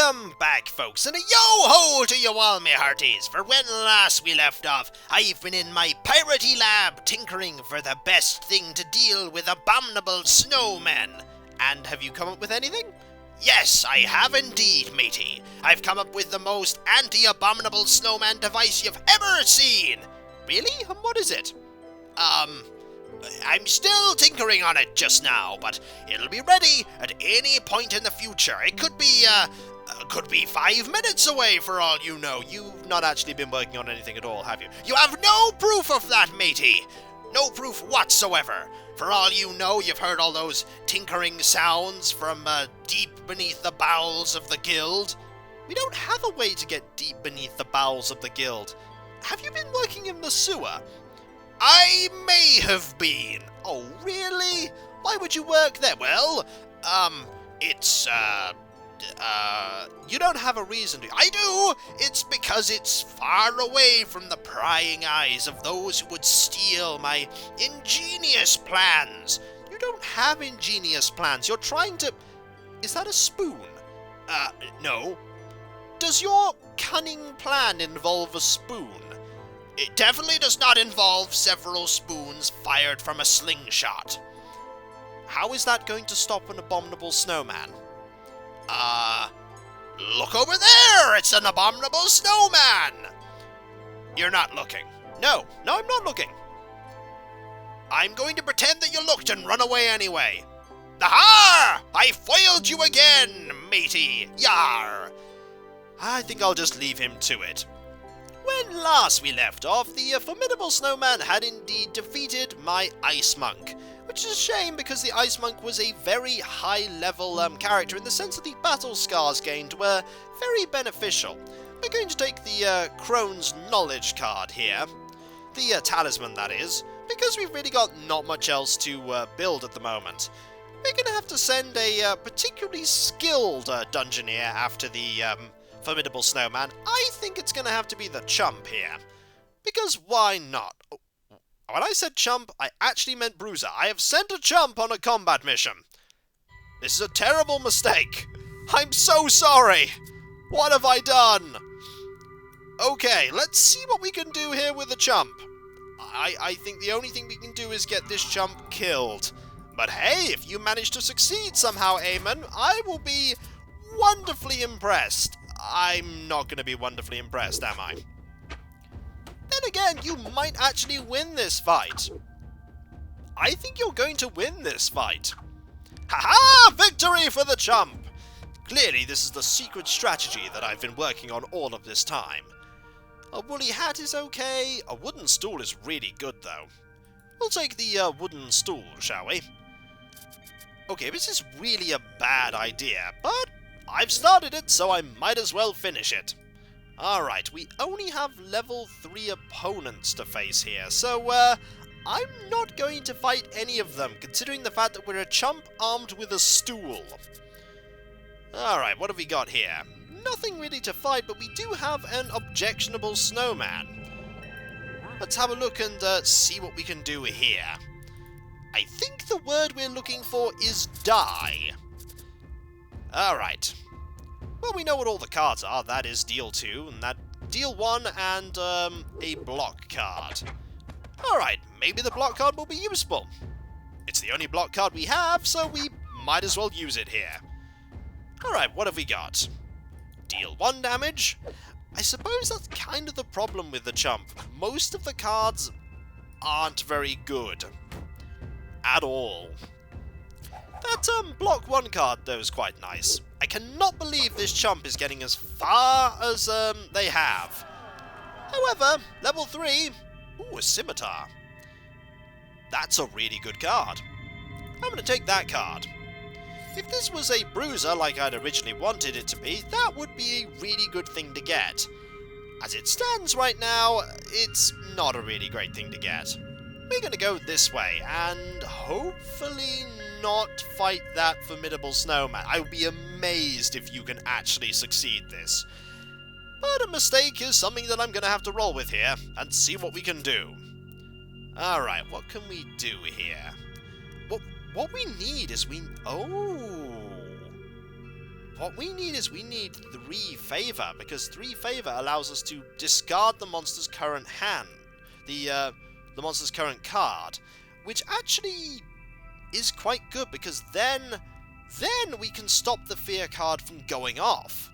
Welcome back, folks, and a yo-ho to you all, me hearties, for when last we left off, I've been in my piratey lab tinkering for the best thing to deal with abominable snowmen. And have you come up with anything? Yes, I have indeed, matey. I've come up with the most anti-abominable snowman device you've ever seen. Really? And what is it? I'm still tinkering on it just now, but it'll be ready at any point in the future. It could be 5 minutes away for all you know. You've not actually been working on anything at all, have you? You have no proof of that, matey! No proof whatsoever. For all you know, you've heard all those tinkering sounds from deep beneath the bowels of the guild. We don't have a way to get deep beneath the bowels of the guild. Have you been working in the sewer? I may have been. Oh, really? Why would you work there? Well, you don't have a reason to. I do! It's because it's far away from the prying eyes of those who would steal my ingenious plans. You don't have ingenious plans. You're trying to... Is that a spoon? No. Does your cunning plan involve a spoon? It definitely does not involve several spoons fired from a slingshot. How is that going to stop an abominable snowman? Look over there! It's an abominable snowman! You're not looking. No, I'm not looking. I'm going to pretend that you looked and run away anyway. Aha! I foiled you again, matey! Yar! I think I'll just leave him to it. When last we left off, the formidable snowman had indeed defeated my ice monk, which is a shame because the ice monk was a very high-level character in the sense that the battle scars gained were very beneficial. We're going to take the Crone's Knowledge card here, the talisman that is, because we've really got not much else to build at the moment. We're going to have to send a particularly skilled dungeoneer after the formidable snowman. I think it's going to have to be the chump here. Because why not? Oh, when I said chump, I actually meant bruiser. I have sent a chump on a combat mission. This is a terrible mistake. I'm so sorry. What have I done? Okay, let's see what we can do here with the chump. I think the only thing we can do is get this chump killed. But hey, if you manage to succeed somehow, Eamon, I will be wonderfully impressed. I'm not going to be wonderfully impressed, am I? Then again, you might actually win this fight. I think you're going to win this fight. Ha-ha! Victory for the chump! Clearly, this is the secret strategy that I've been working on all of this time. A woolly hat is okay. A wooden stool is really good, though. We'll take the wooden stool, shall we? Okay, this is really a bad idea, but I've started it, so I might as well finish it. Alright, we only have level 3 opponents to face here, so I'm not going to fight any of them, considering the fact that we're a chump armed with a stool. Alright, what have we got here? Nothing really to fight, but we do have an objectionable snowman. Let's have a look and see what we can do here. I think the word we're looking for is die. Alright. Well, we know what all the cards are. That is deal 2, and that deal 1, and a block card. Alright, maybe the block card will be useful. It's the only block card we have, so we might as well use it here. Alright, what have we got? Deal 1 damage. I suppose that's kind of the problem with the chump. Most of the cards aren't very good. At all. That block 1 card, though, is quite nice. I cannot believe this chump is getting as far as they have. However, level 3... Ooh, a scimitar. That's a really good card. I'm going to take that card. If this was a bruiser like I'd originally wanted it to be, that would be a really good thing to get. As it stands right now, it's not a really great thing to get. We're going to go this way, and hopefully not fight that formidable snowman. I would be amazed if you can actually succeed this. But a mistake is something that I'm going to have to roll with here, and see what we can do. Alright, what can we do here? What we need is oh! what we need is we need 3 favor, because 3 favor allows us to discard the monster's current hand, the monster's current card, which actually is quite good, because then we can stop the fear card from going off.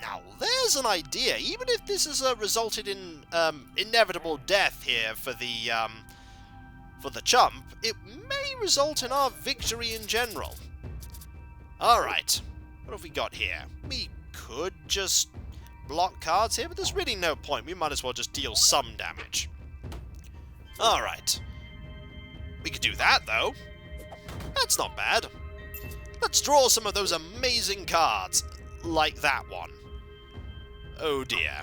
Now, there's an idea. Even if this has resulted in inevitable death here for the chump, it may result in our victory in general. Alright, what have we got here? We could just block cards here, but there's really no point. We might as well just deal some damage. Alright. We could do that, though. That's not bad. Let's draw some of those amazing cards, like that one. Oh dear.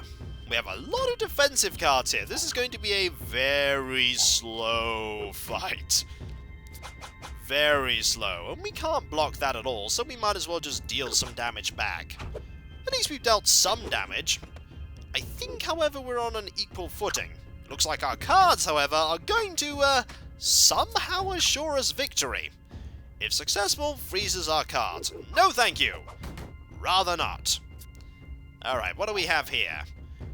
We have a lot of defensive cards here. This is going to be a very slow fight. Very slow. And we can't block that at all, so we might as well just deal some damage back. At least we've dealt some damage. I think, however, we're on an equal footing. Looks like our cards, however, are going to somehow assure us victory. If successful, freezes our cards. No thank you. Rather not. Alright, what do we have here?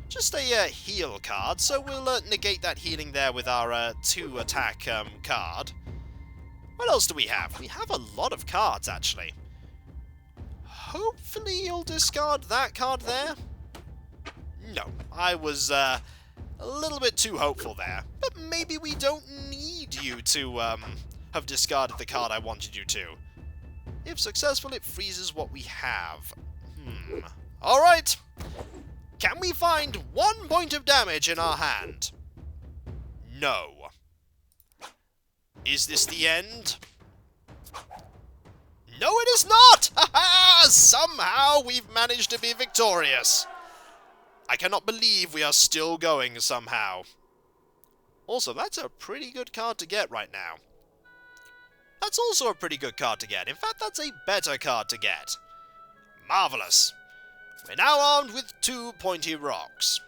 Just a heal card, so we'll negate that healing there with our 2 attack card. What else do we have? We have a lot of cards, actually. Hopefully you'll discard that card there. No, I was a little bit too hopeful there. But maybe we don't need you to have discarded the card I wanted you to. If successful, it freezes what we have. Alright. Can we find 1 point of damage in our hand? No. Is this the end? No, it is not! Ha-ha! Somehow we've managed to be victorious. I cannot believe we are still going somehow. Also, that's a pretty good card to get right now. That's also a pretty good card to get. In fact, that's a better card to get. Marvellous. We're now armed with 2 pointy rocks.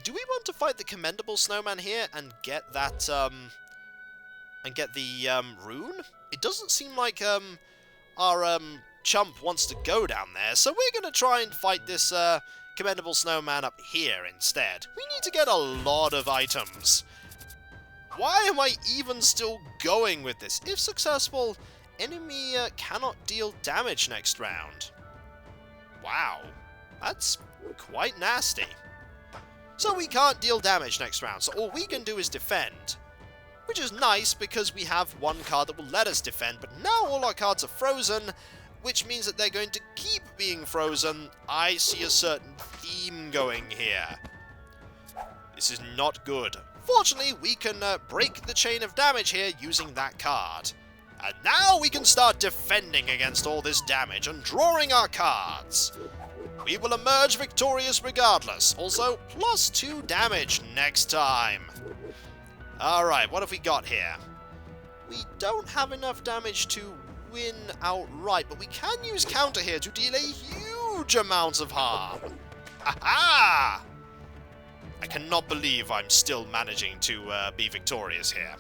Do we want to fight the commendable snowman here and get that, and get the, rune? It doesn't seem like, our, chump wants to go down there, so we're gonna try and fight this, commendable snowman up here instead. We need to get a lot of items. Why am I even still going with this? If successful, enemy cannot deal damage next round. Wow, that's quite nasty. So we can't deal damage next round, so all we can do is defend. Which is nice because we have 1 card that will let us defend, but now all our cards are frozen, which means that they're going to keep being frozen. I see a certain theme going here. This is not good. Fortunately, we can break the chain of damage here using that card. And now we can start defending against all this damage and drawing our cards. We will emerge victorious regardless. Also, +2 damage next time. Alright, what have we got here? We don't have enough damage to win outright, but we can use counter here to deal a huge amount of harm. Aha! I cannot believe I'm still managing to be victorious here.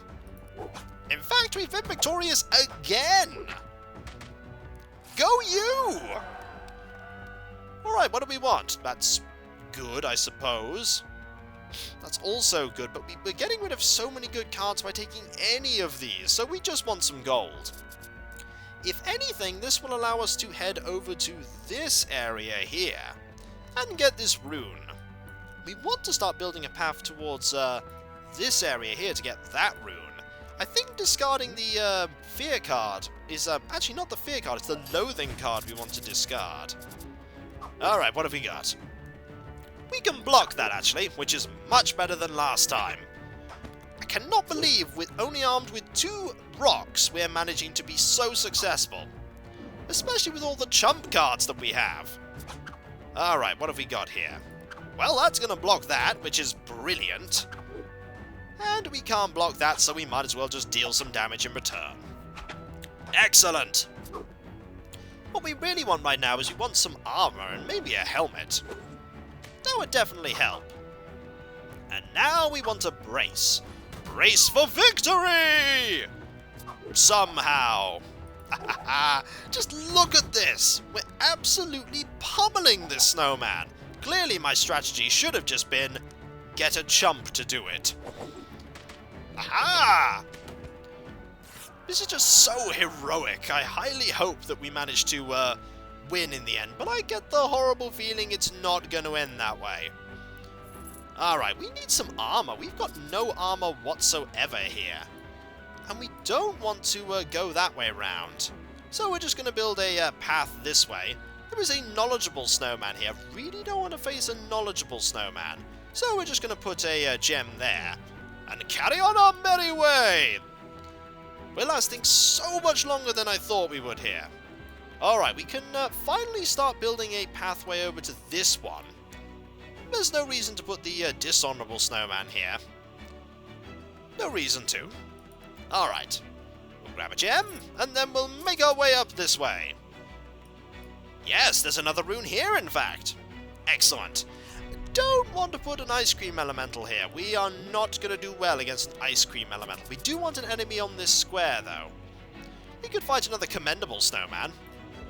In fact, we've been victorious again! Go you! Alright, what do we want? That's good, I suppose. That's also good, but we're getting rid of so many good cards by taking any of these, so we just want some gold. If anything, this will allow us to head over to this area here and get this rune. We want to start building a path towards this area here to get that rune. I think discarding the fear card is actually not the fear card, it's the loathing card we want to discard. Alright, what have we got? We can block that actually, which is much better than last time. I cannot believe with only armed with 2 rocks we're managing to be so successful. Especially with all the chump cards that we have. Alright, what have we got here? Well, that's going to block that, which is brilliant. And we can't block that, so we might as well just deal some damage in return. Excellent! What we really want right now is we want some armor and maybe a helmet. That would definitely help. And now we want a brace. Brace for victory! Somehow. Just look at this! We're absolutely pummeling this snowman! Clearly my strategy should have just been get a chump to do it. Aha! This is just so heroic. I highly hope that we manage to win in the end, but I get the horrible feeling it's not going to end that way. Alright, we need some armor. We've got no armor whatsoever here. And we don't want to go that way around. So we're just going to build a path this way. There is a knowledgeable snowman here. Really don't want to face a knowledgeable snowman. So we're just going to put a gem there. And carry on our merry way! We're lasting so much longer than I thought we would here. Alright, we can finally start building a pathway over to this one. There's no reason to put the dishonorable snowman here. No reason to. Alright, we'll grab a gem, and then we'll make our way up this way. Yes, there's another rune here, in fact. Excellent. Don't want to put an ice cream elemental here. We are not going to do well against an ice cream elemental. We do want an enemy on this square, though. We could fight another commendable snowman.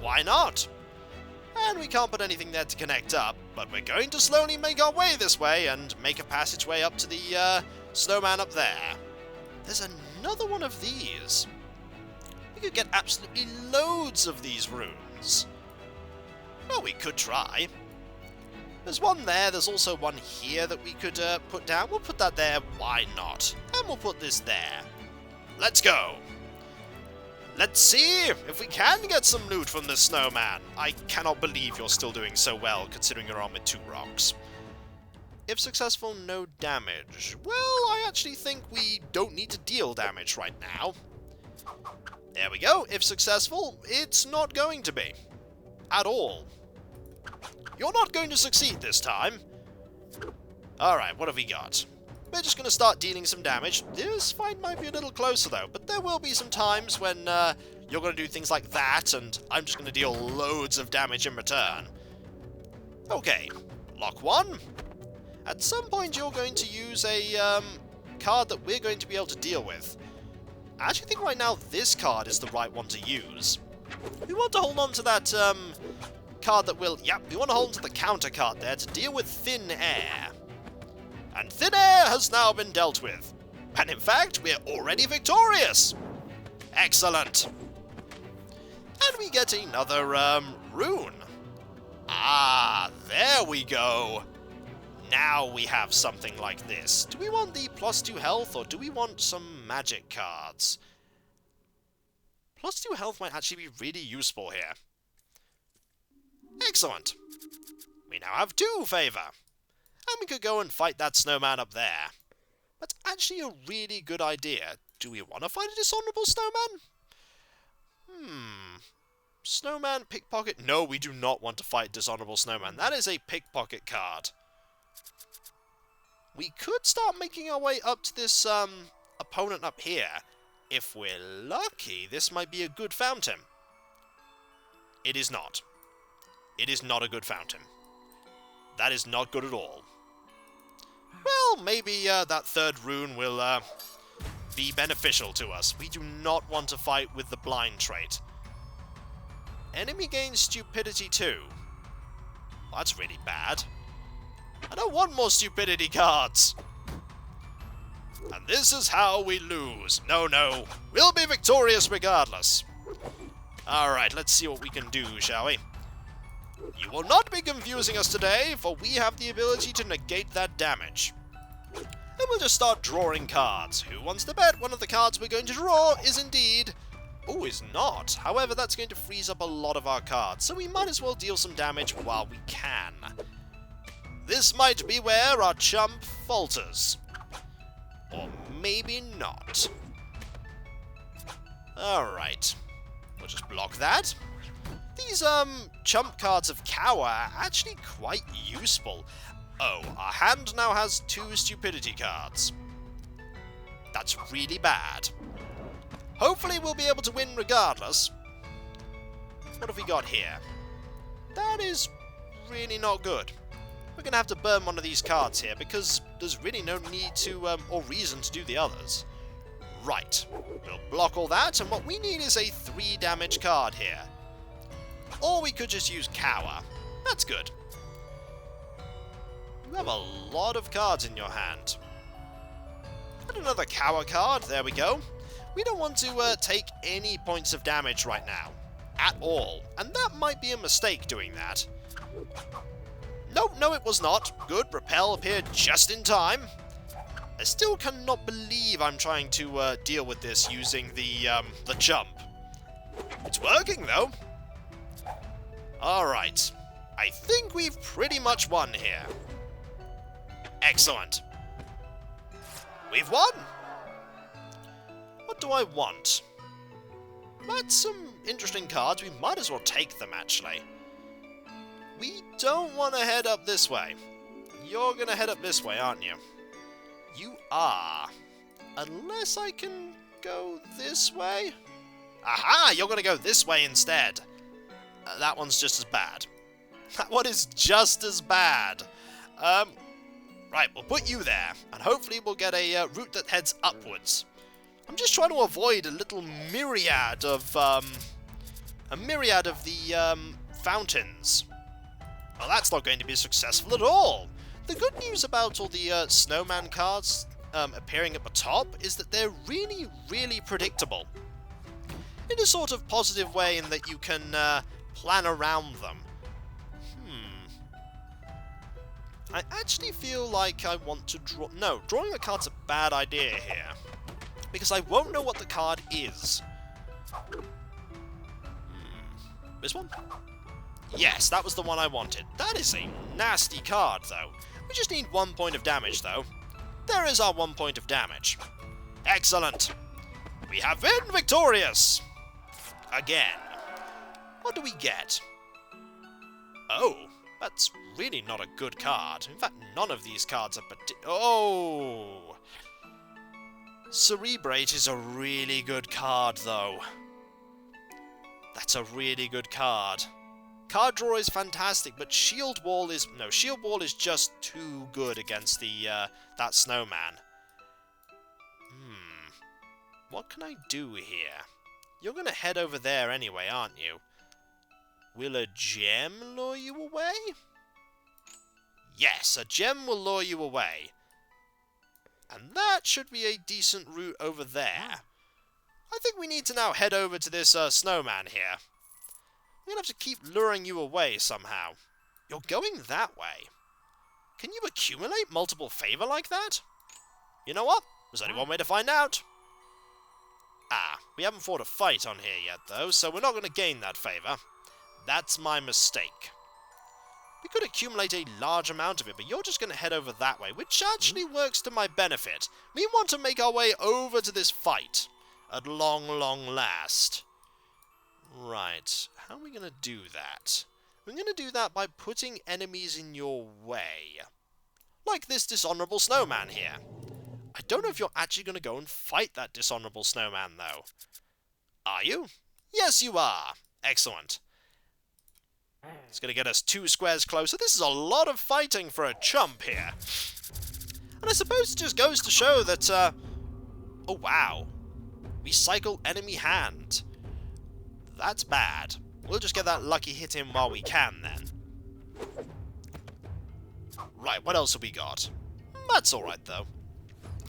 Why not? And we can't put anything there to connect up, but we're going to slowly make our way this way and make a passageway up to the snowman up there. There's another one of these. We could get absolutely loads of these runes. Well, we could try. There's one there, there's also one here that we could put down. We'll put that there, why not? And we'll put this there. Let's go! Let's see if we can get some loot from this snowman. I cannot believe you're still doing so well, considering you're armed with 2 rocks. If successful, no damage. Well, I actually think we don't need to deal damage right now. There we go. If successful, it's not going to be. At all. You're not going to succeed this time. Alright, what have we got? We're just going to start dealing some damage. This fight might be a little closer, though, but there will be some times when you're going to do things like that, and I'm just going to deal loads of damage in return. Okay, lock 1. At some point, you're going to use a card that we're going to be able to deal with. I actually think right now this card is the right one to use. We want to hold on to that card that will... Yep, we want to hold on to the counter card there to deal with thin air. And thin air has now been dealt with. And in fact, we're already victorious! Excellent! And we get another rune. Ah, there we go! Now we have something like this. Do we want the +2 health, or do we want some magic cards? +2 health might actually be really useful here. Excellent! We now have 2 favor. And we could go and fight that snowman up there. That's actually a really good idea. Do we want to fight a dishonorable snowman? Snowman, pickpocket? No, we do not want to fight dishonorable snowman. That is a pickpocket card. We could start making our way up to this opponent up here. If we're lucky, this might be a good fountain. It is not. It is not a good fountain. That is not good at all. Well, maybe that 3rd rune will be beneficial to us. We do not want to fight with the blind trait. Enemy gains stupidity 2. Well, that's really bad. I don't want more stupidity cards. And this is how we lose. No, no. We'll be victorious regardless. Alright, let's see what we can do, shall we? You will not be confusing us today, for we have the ability to negate that damage. And we'll just start drawing cards. Who wants to bet one of the cards we're going to draw is indeed... Oh, is not. However, that's going to freeze up a lot of our cards, so we might as well deal some damage while we can. This might be where our chump falters. Or maybe not. Alright. We'll just block that. These, chump cards of Cower are actually quite useful. Oh, our hand now has 2 stupidity cards. That's really bad. Hopefully we'll be able to win regardless. What have we got here? That is really not good. We're going to have to burn one of these cards here, because there's really no need to, or reason to do the others. Right. We'll block all that, and what we need is a 3 damage card here. Or we could just use Cower. That's good. You have a lot of cards in your hand. And another Cower card, there we go. We don't want to take any points of damage right now. At all. And that might be a mistake doing that. Nope, no it was not. Good, Repel appeared just in time. I still cannot believe I'm trying to deal with this using the jump. It's working, though. Alright. I think we've pretty much won here. Excellent. We've won! What do I want? That's some interesting cards. We might as well take them, actually. We don't want to head up this way. You're going to head up this way, aren't you? You are. Unless I can go this way? Aha! You're going to go this way instead. That one's just as bad. That one is just as bad. Right, we'll put you there. And hopefully we'll get a route that heads upwards. I'm just trying to avoid a little myriad of, the fountains. Well, that's not going to be successful at all. The good news about all the snowman cards appearing at the top is that they're really, really predictable. In a sort of positive way in that you can plan around them. I actually feel like I want to draw... No, drawing a card's a bad idea here. Because I won't know what the card is. This one? Yes, that was the one I wanted. That is a nasty card, though. We just need 1 point of damage, though. There is our 1 point of damage. Excellent. We have been victorious. Again. What do we get? Oh, that's really not a good card. In fact, none of these cards are Oh! Cerebrate is a really good card, though. That's a really good card. Card draw is fantastic, but Shield Wall is... No, Shield Wall is just too good against the that snowman. What can I do here? You're going to head over there anyway, aren't you? Will a gem lure you away? Yes, a gem will lure you away. And that should be a decent route over there. I think we need to now head over to this snowman here. We're going to have to keep luring you away somehow. You're going that way. Can you accumulate multiple favor like that? You know what? There's only one way to find out. Ah, we haven't fought a fight on here yet, though, so we're not going to gain that favor. That's my mistake. We could accumulate a large amount of it, but you're just going to head over that way, which actually works to my benefit. We want to make our way over to this fight, at long, long last. Right, how are we going to do that? We're going to do that by putting enemies in your way. Like this dishonorable snowman here. I don't know if you're actually going to go and fight that dishonorable snowman, though. Are you? Yes, you are. Excellent. It's going to get us 2 squares closer. This is a lot of fighting for a chump here. And I suppose it just goes to show that, oh, wow. We cycle enemy hand. That's bad. We'll just get that lucky hit in while we can, then. Right, what else have we got? That's alright, though.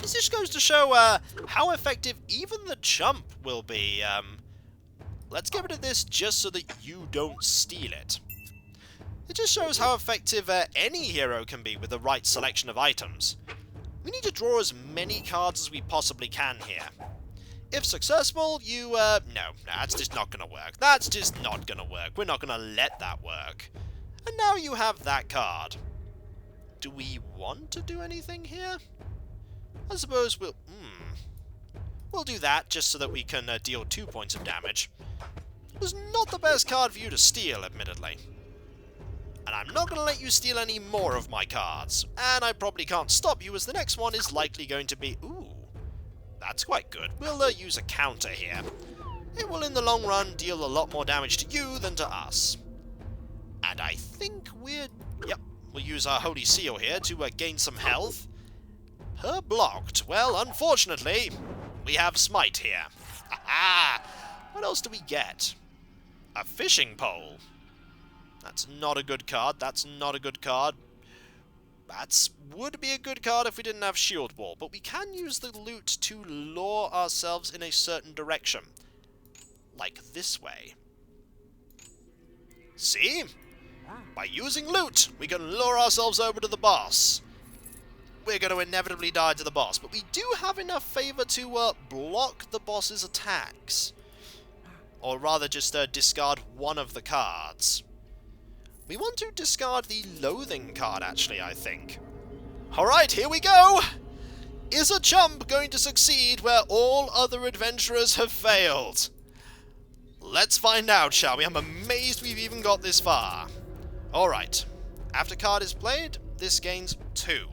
This just goes to show how effective even the chump will be. Let's get rid of this just so that you don't steal it. It just shows how effective any hero can be with the right selection of items. We need to draw as many cards as we possibly can here. If successful, you, no, that's just not going to work. That's just not going to work. We're not going to let that work. And now you have that card. Do we want to do anything here? I suppose we'll do that just so that we can deal 2 points of damage. It was not the best card for you to steal, admittedly. And I'm not going to let you steal any more of my cards. And I probably can't stop you, as the next one is likely going to be... Ooh, that's quite good. We'll use a counter here. It will, in the long run, deal a lot more damage to you than to us. And I think we're... Yep, we'll use our Holy Seal here to gain some health. Her blocked. Well, unfortunately, We have Smite here. Ha-ha! What else do we get? A fishing pole. That's not a good card. That's not a good card. That would be a good card if we didn't have Shield Wall, but we can use the loot to lure ourselves in a certain direction. Like this way. See? By using loot, we can lure ourselves over to the boss. We're going to inevitably die to the boss, but we do have enough favor to block the boss's attacks. Or rather just discard one of the cards. We want to discard the Loathing card, actually, I think. Alright, here we go! Is a chump going to succeed where all other adventurers have failed? Let's find out, shall we? I'm amazed we've even got this far. Alright, after card is played, this gains 2.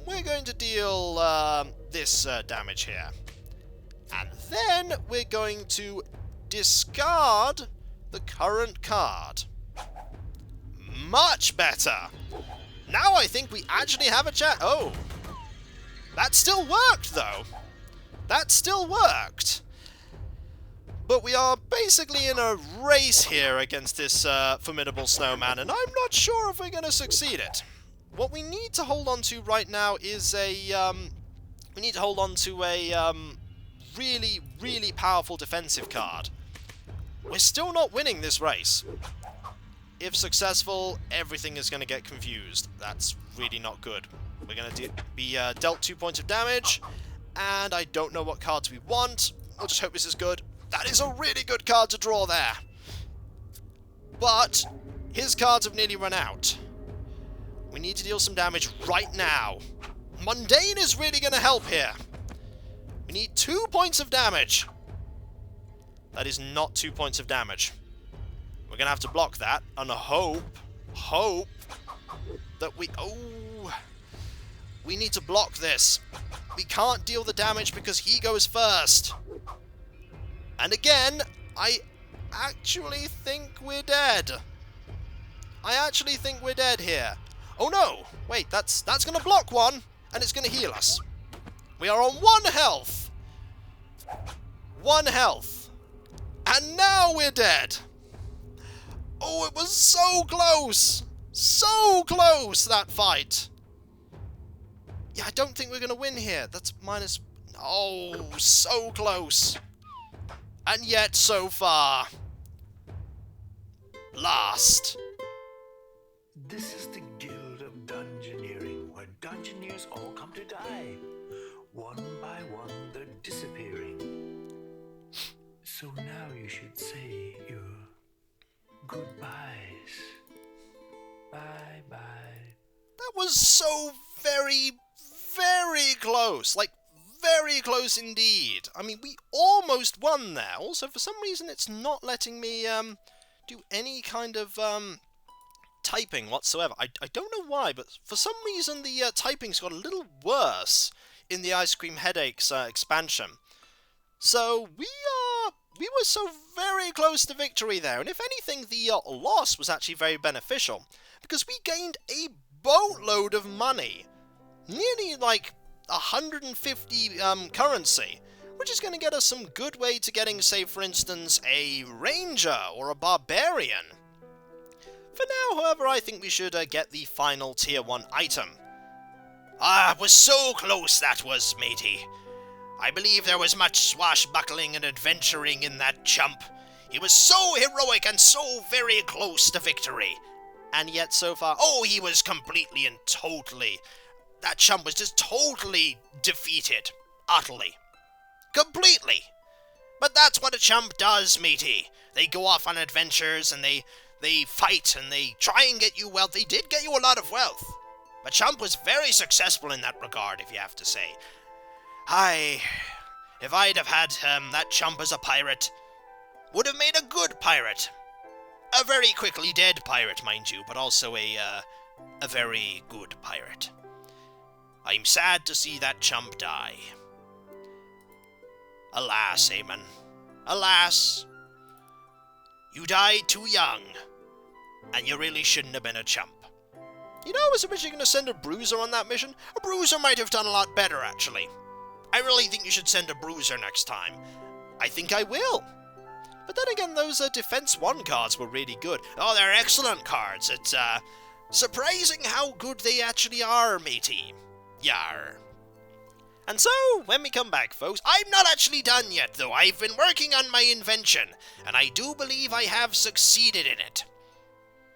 We're going to deal this damage here. And then we're going to discard the current card. Much better! Now I think we actually have a chat. Oh! That still worked, though. That still worked. But we are basically in a race here against this formidable snowman, and I'm not sure if we're going to succeed it. What we need to hold on to right now is a... we need to hold on to a really, really powerful defensive card. We're still not winning this race. If successful, everything is going to get confused. That's really not good. We're going to be dealt 2 points of damage, and I don't know what cards we want. We'll just hope this is good. That is a really good card to draw there. But his cards have nearly run out. We need to deal some damage right now. Mundane is really going to help here. We need 2 points of damage. That is not 2 points of damage. We're going to have to block that and hope that we... Oh! We need to block this. We can't deal the damage because he goes first. And again, I actually think we're dead. I actually think we're dead here. Oh no! Wait, that's going to block one, and it's going to heal us. We are on 1 health. 1 health. And now we're dead. Oh, it was so close! So close, that fight! Yeah, I don't think we're going to win here. That's minus... Oh, so close. And yet, so far. Last. This is the Guild of Dungeoneering, where dungeoneers all come to die. One by one, they're disappearing. So now you should say your goodbyes. Bye-bye. That was so very, very close. Like, very close indeed. I mean, we almost won there. Also, for some reason, it's not letting me do any kind of typing whatsoever. I don't know why, but for some reason, the typing's got a little worse in the Ice Cream Headaches expansion. So, we were so very close to victory there, and if anything, the loss was actually very beneficial, because we gained a boatload of money. Nearly, like, 150 currency, which is going to get us some good way to getting, say, for instance, a ranger or a barbarian. For now, however, I think we should get the final tier 1 item. Ah, it was so close, that was, matey. I believe there was much swashbuckling and adventuring in that chump. He was so heroic and so very close to victory. And yet so far, oh, he was completely and totally... That chump was just totally defeated. Utterly. Completely. But that's what a chump does, matey. They go off on adventures and they fight and they try and get you wealth. They did get you a lot of wealth. But chump was very successful in that regard, if you have to say. If I'd have had that chump as a pirate, would have made a good pirate. A very quickly dead pirate, mind you, but also a very good pirate. I'm sad to see that chump die. Alas, Eamon. Alas. You died too young, and you really shouldn't have been a chump. You know, I was originally going to send a bruiser on that mission. A bruiser might have done a lot better, actually. I really think you should send a bruiser next time. I think I will. But then again, those Defense 1 cards were really good. Oh, they're excellent cards. It's surprising how good they actually are, matey. Yar. And so, when we come back, folks, I'm not actually done yet, though. I've been working on my invention, and I do believe I have succeeded in it.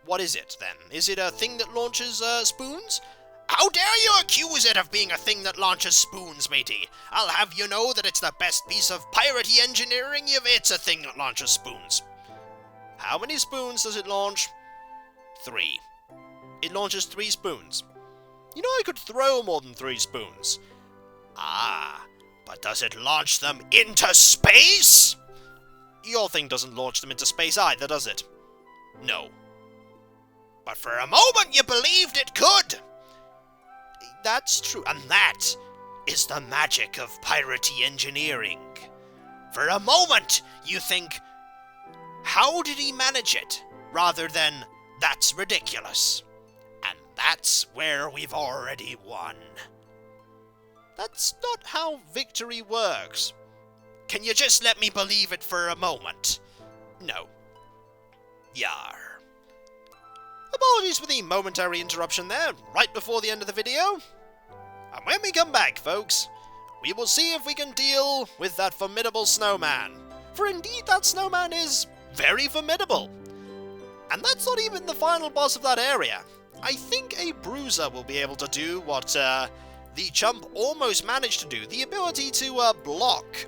What is it, then? Is it a thing that launches spoons? How dare you accuse it of being a thing that launches spoons, matey? I'll have you know that it's the best piece of piratey engineering if it's a thing that launches spoons. How many spoons does it launch? 3. It launches 3 spoons. You know, I could throw more than 3 spoons. Ah, but does it launch them into space? Your thing doesn't launch them into space either, does it? No. But for a moment you believed it could! That's true, and that is the magic of piratey engineering. For a moment you think, how did he manage it? Rather than, that's ridiculous. And that's where we've already won. That's not how victory works. Can you just let me believe it for a moment? No. Yar. Apologies for the momentary interruption there, right before the end of the video. And when we come back, folks, we will see if we can deal with that formidable snowman. For indeed, that snowman is very formidable. And that's not even the final boss of that area. I think a bruiser will be able to do what the chump almost managed to do. The ability to block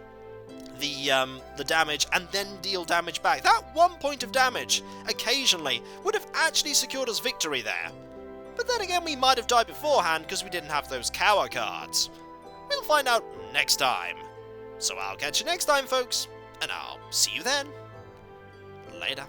the damage and then deal damage back. That 1 point of damage, occasionally, would have actually secured us victory there. But then again, we might have died beforehand because we didn't have those cower cards. We'll find out next time. So I'll catch you next time, folks, and I'll see you then. Later.